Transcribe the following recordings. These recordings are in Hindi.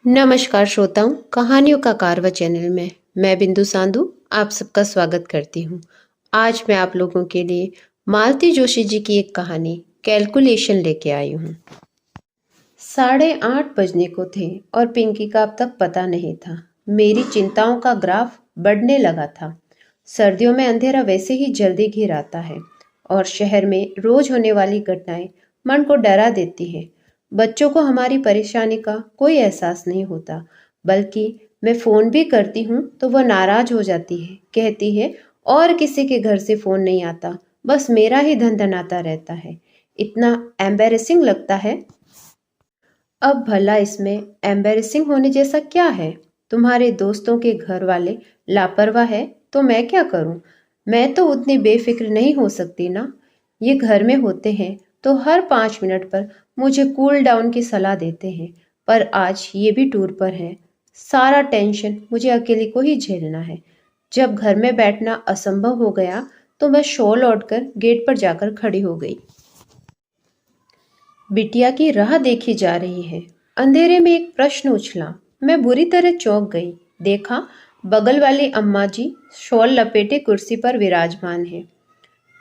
नमस्कार श्रोताओं, कहानियों का कारवा चैनल में मैं बिंदु सांधु आप सबका स्वागत करती हूँ। आज मैं आप लोगों के लिए मालती जोशी जी की एक कहानी कैलकुलेशन लेके आई हूँ। 8:30 बजने को थे और पिंकी का अब तक पता नहीं था। मेरी चिंताओं का ग्राफ बढ़ने लगा था। सर्दियों में अंधेरा वैसे ही जल्दी घिर आता है और शहर में रोज होने वाली घटनाएं मन को डरा देती है। बच्चों को हमारी परेशानी का कोई एहसास नहीं होता, बल्कि मैं फोन भी करती हूँ तो वह नाराज हो जाती है, कहती है और किसी के घर से फोन नहीं आता, बस मेरा ही धनधनाता रहता है। इतना एम्बेरेसिंग लगता है। अब भला इसमें एम्बेरेसिंग होने जैसा क्या है? तुम्हारे दोस्तों के घर वाले लापरवाह है तो मैं क्या करूं? मैं तो उतनी बेफिक्र नहीं हो सकती ना। ये घर में होते हैं तो हर 5 मिनट पर मुझे कूल डाउन की सलाह देते हैं, पर आज ये भी टूर पर है। सारा टेंशन मुझे अकेले को ही झेलना है। जब घर में बैठना असंभव हो गया तो मैं शॉल ओढ़कर गेट पर जाकर खड़ी हो गई। बिटिया की राह देखी जा रही है। अंधेरे में एक प्रश्न उछला। मैं बुरी तरह चौंक गई। देखा, बगल वाली अम्मा जी शॉल लपेटे कुर्सी पर विराजमान है।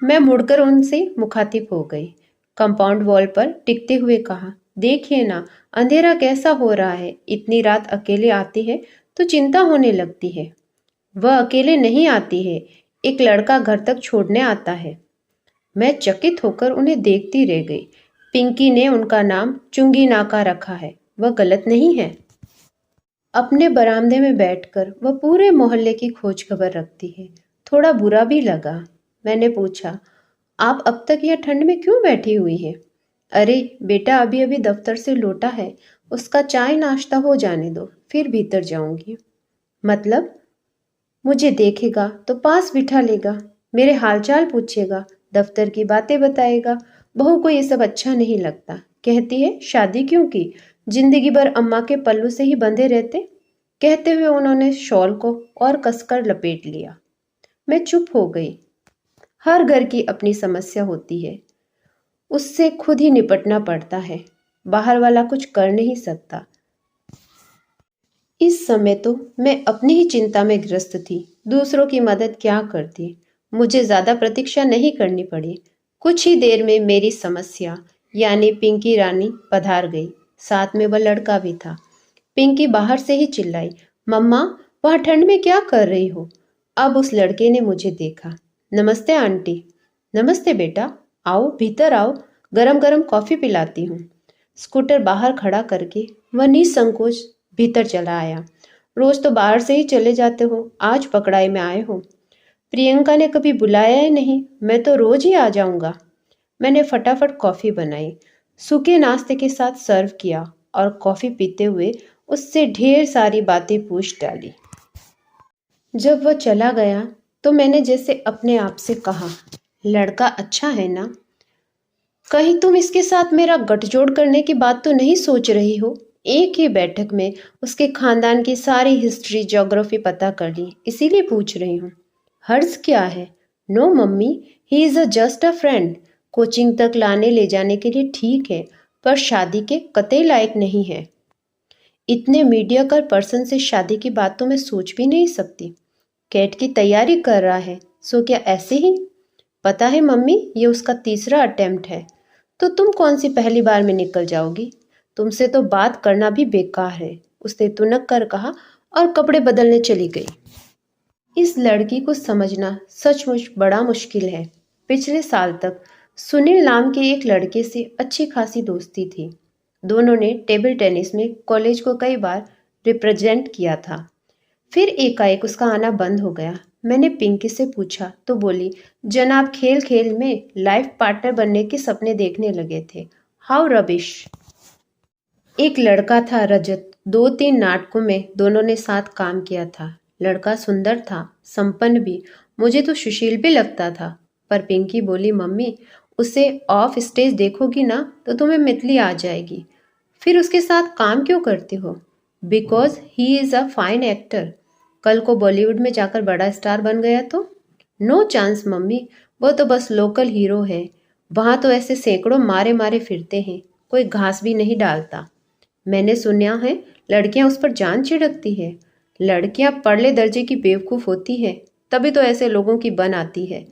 मैं मुड़कर उनसे मुखातिब हो गई। कंपाउंड वॉल पर टिकते हुए कहा, देखिए ना, अंधेरा कैसा हो रहा है। इतनी रात अकेले आती है तो चिंता होने लगती है। वह अकेले नहीं आती है, एक लड़का घर तक छोड़ने आता है। मैं चकित होकर उन्हें देखती रह गई। पिंकी ने उनका नाम चुंगी नाका रखा है, वह गलत नहीं है। अपने बरामदे में बैठकर वह पूरे मोहल्ले की खोज खबर रखती है। थोड़ा बुरा भी लगा। मैंने पूछा, आप अब तक यह ठंड में क्यों बैठी हुई है? अरे बेटा, अभी अभी दफ्तर से लौटा है, उसका चाय नाश्ता हो जाने दो, फिर भीतर जाऊंगी। मतलब? मुझे देखेगा तो पास बिठा लेगा, मेरे हालचाल पूछेगा, दफ्तर की बातें बताएगा। बहू को ये सब अच्छा नहीं लगता। कहती है शादी क्यों की, जिंदगी भर अम्मा के पल्लू से ही बंधे रहते। कहते हुए उन्होंने शॉल को और कसकर लपेट लिया। मैं चुप हो गई। हर घर की अपनी समस्या होती है, उससे खुद ही निपटना पड़ता है। बाहर वाला कुछ कर नहीं सकता। इस समय तो मैं अपनी ही चिंता में ग्रस्त थी, दूसरों की मदद क्या करती। मुझे ज्यादा प्रतीक्षा नहीं करनी पड़ी। कुछ ही देर में मेरी समस्या यानी पिंकी रानी पधार गई। साथ में वह लड़का भी था। पिंकी बाहर से ही चिल्लाई, मम्मा, वहां ठंड में क्या कर रही हो? अब उस लड़के ने मुझे देखा। नमस्ते आंटी। नमस्ते बेटा, आओ भीतर आओ, गरम गरम कॉफी पिलाती हूँ। स्कूटर बाहर खड़ा करके वह निसंकोच भीतर चला आया। रोज तो बाहर से ही चले जाते हो, आज पकड़ाई में आए हो। प्रियंका ने कभी बुलाया ही नहीं, मैं तो रोज ही आ जाऊंगा। मैंने फटाफट कॉफी बनाई, सूखे नाश्ते के साथ सर्व किया और कॉफी पीते हुए उससे ढेर सारी बातें पूछ डाली। जब वह चला गया तो मैंने जैसे अपने आप से कहा, लड़का अच्छा है ना? कहीं तुम इसके साथ मेरा गठजोड़ करने की बात तो नहीं सोच रही हो? एक ही बैठक में उसके खानदान की सारी हिस्ट्री ज्योग्राफी पता कर ली, इसीलिए पूछ रही हूँ। हर्ष क्या है? No mummy, he is just a friend. Coaching तक लाने ले जाने के लिए ठीक है, पर शादी के कतई लायक नहीं है। इतने मीडिया कर पर्सन से शादी की बात तो मैं सोच भी नहीं सकती। कैट की तैयारी कर रहा है, सो क्या ऐसे ही? पता है मम्मी, ये उसका तीसरा अटेम्प्ट है। तो तुम कौन सी पहली बार में निकल जाओगी? तुमसे तो बात करना भी बेकार है, उसने तुनक कर कहा और कपड़े बदलने चली गई। इस लड़की को समझना सचमुच बड़ा मुश्किल है। पिछले साल तक सुनील नाम के एक लड़के से अच्छी खासी दोस्ती थी। दोनों ने टेबल टेनिस में कॉलेज को कई बार रिप्रेजेंट किया था। फिर एकाएक उसका आना बंद हो गया। मैंने पिंकी से पूछा तो बोली, जनाब खेल खेल में लाइफ पार्टनर बनने के सपने देखने लगे थे। How rubbish. एक लड़का था रजत, 2-3 नाटकों में दोनों ने साथ काम किया था। लड़का सुंदर था, संपन्न भी, मुझे तो सुशील भी लगता था। पर पिंकी बोली, मम्मी, उसे ऑफ स्टेज देखोगी ना तो तुम्हें मितली आ जाएगी। फिर उसके साथ काम क्यों करती हो? Because he is a fine actor. कल को बॉलीवुड में जाकर बड़ा स्टार बन गया तो? नो चांस मम्मी, वो तो बस लोकल हीरो है। वहां तो ऐसे सैकड़ों मारे मारे फिरते हैं, कोई घास भी नहीं डालता। मैंने सुना है लड़कियां उस पर जान छिड़कती है। लड़कियां पढ़ले दर्जे की बेवकूफ़ होती है, तभी तो ऐसे लोगों की बन आती है।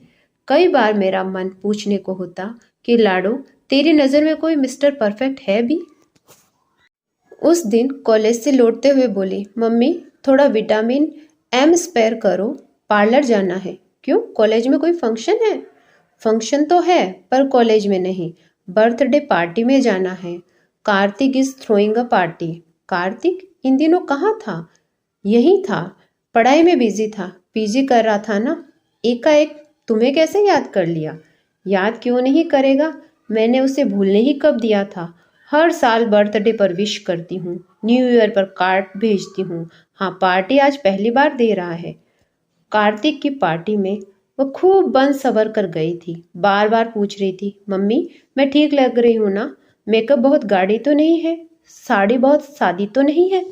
कई बार मेरा मन पूछने को होता कि लाडो, तेरी नज़र में कोई मिस्टर परफेक्ट है भी? उस दिन कॉलेज से लौटते हुए बोली, मम्मी थोड़ा विटामिन एम स्पेयर करो, पार्लर जाना है। क्यों, कॉलेज में कोई फंक्शन है? फंक्शन तो है, पर कॉलेज में नहीं, बर्थडे पार्टी में जाना है। Kartik is throwing a party. Kartik इन दिनों कहाँ था? यही था, पढ़ाई में बिजी था, पीजी कर रहा था ना। एकाएक तुम्हें कैसे याद कर लिया? याद क्यों नहीं करेगा, मैंने उसे भूलने ही कब दिया था। हर साल बर्थडे पर विश करती हूँ, न्यू ईयर पर कार्ड भेजती हूँ। हाँ, पार्टी आज पहली बार दे रहा है। कार्तिक की पार्टी में वो खूब बन सवर कर गई थी। बार बार पूछ रही थी, मम्मी मैं ठीक लग रही हूँ ना? मेकअप बहुत गाढ़ी तो नहीं है? साड़ी बहुत सादी तो नहीं है?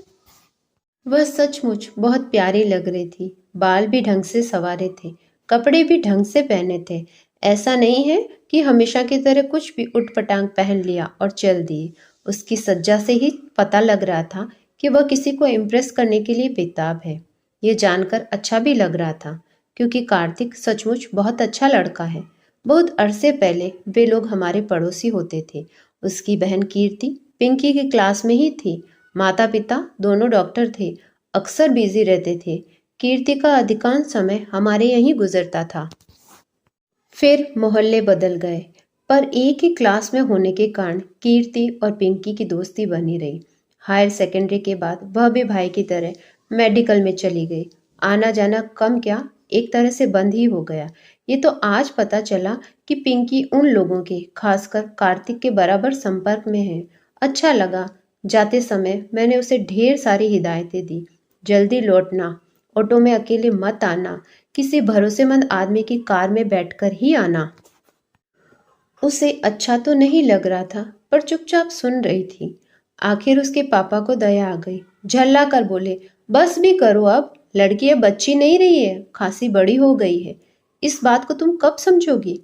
वह सचमुच बहुत प्यारी लग रही थी। बाल भी ढंग से संवारे थे, कपड़े भी ढंग से पहने थे। ऐसा नहीं है कि हमेशा की तरह कुछ भी उटपटांग पहन लिया और चल दिए। उसकी सज्जा से ही पता लग रहा था कि वह किसी को इम्प्रेस करने के लिए बेताब है। ये जानकर अच्छा भी लग रहा था, क्योंकि कार्तिक सचमुच बहुत अच्छा लड़का है। बहुत अरसे पहले वे लोग हमारे पड़ोसी होते थे। उसकी बहन कीर्ति पिंकी की क्लास में ही थी। माता पिता दोनों डॉक्टर थे, अक्सर बिजी रहते थे। कीर्ति का अधिकांश समय हमारे यहीं गुजरता था। फिर मोहल्ले बदल गए, पर एक ही क्लास में होने के कारण कीर्ति और पिंकी की दोस्ती बनी रही। हायर सेकेंडरी के बाद वह भी भाई की तरह मेडिकल में चली गई। आना जाना कम क्या, एक तरह से बंद ही हो गया। ये तो आज पता चला कि पिंकी उन लोगों के, खासकर कार्तिक के बराबर संपर्क में है। अच्छा लगा। जाते समय मैंने उसे ढेर सारी हिदायतें दी। जल्दी लौटना, ऑटो में अकेले मत आना, किसी भरोसेमंद आदमी की कार में बैठकर ही आना। उसे अच्छा तो नहीं लग रहा था, पर चुपचाप सुन रही थी। आखिर उसके पापा को दया आ गई। झल्ला कर बोले, बस भी करो अब, लड़की अब बच्ची नहीं रही है, खासी बड़ी हो गई है। इस बात को तुम कब समझोगी?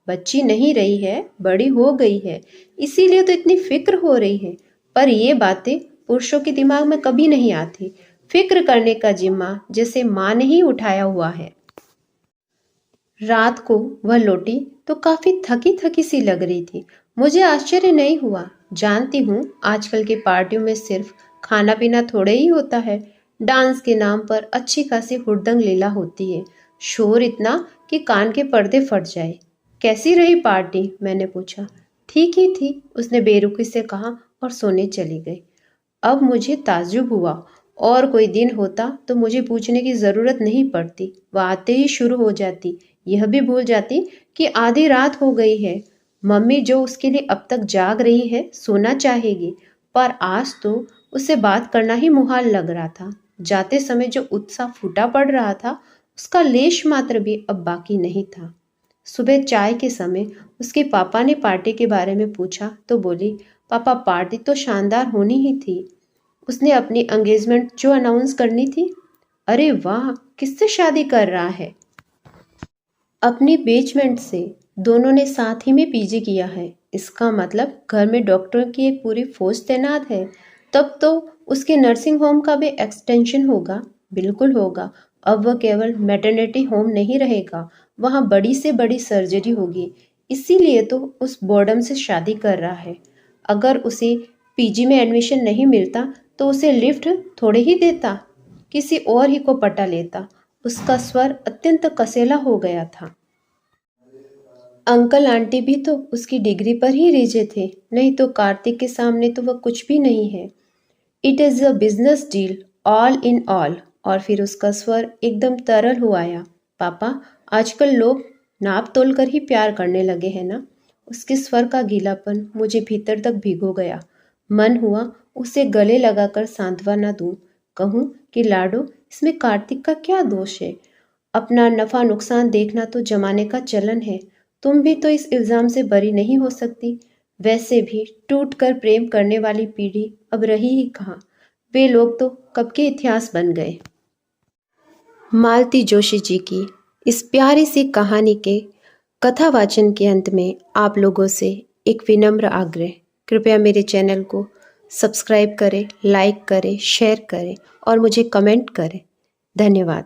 बच्ची नहीं रही है, बड़ी हो गई है, इसीलिए तो इतनी फिक्र हो रही है। पर ये बातें पुरुषों के दिमाग में कभी नहीं आती। फिक्र करने का जिम्मा जैसे माँ ने ही उठाया हुआ है। रात को वह लौटी तो काफी थकी थकी सी लग रही थी। मुझे आश्चर्य नहीं हुआ। जानती हूँ आजकल की पार्टियों में सिर्फ खाना पीना थोड़े ही होता है। डांस के नाम पर अच्छी खासी हुड़दंग लीला होती है। शोर इतना कि कान के पर्दे फट जाए। कैसी रही पार्टी, मैंने पूछा। ठीक ही थी, उसने बेरुखी से कहा और सोने चली गई। अब मुझे ताज्जुब हुआ। और कोई दिन होता तो मुझे पूछने की जरूरत नहीं पड़ती, वह आते ही शुरू हो जाती। यह भी भूल जाती कि आधी रात हो गई है। मम्मी जो उसके लिए अब तक जाग रही है, सोना चाहेगी, पर आज तो उससे बात करना ही मुहाल लग रहा था। जाते समय जो उत्साह फूटा पड़ रहा था, उसका लेश मात्र भी अब बाकी नहीं था। सुबह चाय के समय उसके पापा ने पार्टी के बारे में पूछा तो बोली, पापा पार्टी तो शानदार होनी ही थी। उसने अपनी एंगेजमेंट जो अनाउंस करनी थी। अरे वाह, किससे शादी कर रहा है? अपनी बेचमेंट से। दोनों ने साथ ही में पीजी किया है। इसका मतलब घर में डॉक्टरों की एक पूरी फौज तैनात है। तब तो उसके नर्सिंग होम का भी एक्सटेंशन होगा। बिल्कुल होगा। अब वह केवल मैटरनिटी होम नहीं रहेगा, वहाँ बड़ी से बड़ी सर्जरी होगी। इसीलिए तो उस बोर्डम से शादी कर रहा है। अगर उसे पीजी में एडमिशन नहीं मिलता तो उसे लिफ्ट थोड़े ही देता, किसी और ही को पटा लेता। उसका स्वर अत्यंत कसेला हो गया था। अंकल आंटी भी तो उसकी डिग्री पर ही रिझे थे, नहीं तो कार्तिक के सामने तो वह कुछ भी नहीं है। It is a business deal, all in all. और फिर उसका स्वर एकदम तरल हो आया। पापा, आजकल लोग नाप तोल कर ही प्यार करने लगे हैं ना? उसके स्वर का गीलापन मुझे भीतर तक भिगो गया। मन हुआ उसे गले लगाकर सांत्वना दूं, कहूं कि लाडो, इसमें कार्तिक का क्या दोष है? अपना नफा नुकसान देखना तो जमाने का चलन है। तुम भी तो इस इल्जाम से बरी नहीं हो सकती। वैसे भी टूट कर प्रेम करने वाली पीढ़ी अब रही ही कहाँ। वे लोग तो कब के इतिहास बन गए। मालती जोशी जी की इस प्यारी सी कहानी के कथावाचन के अंत में आप लोगों से एक विनम्र आग्रह, कृपया मेरे चैनल को सब्सक्राइब करें, लाइक करें, शेयर करें और मुझे कमेंट करें। धन्यवाद।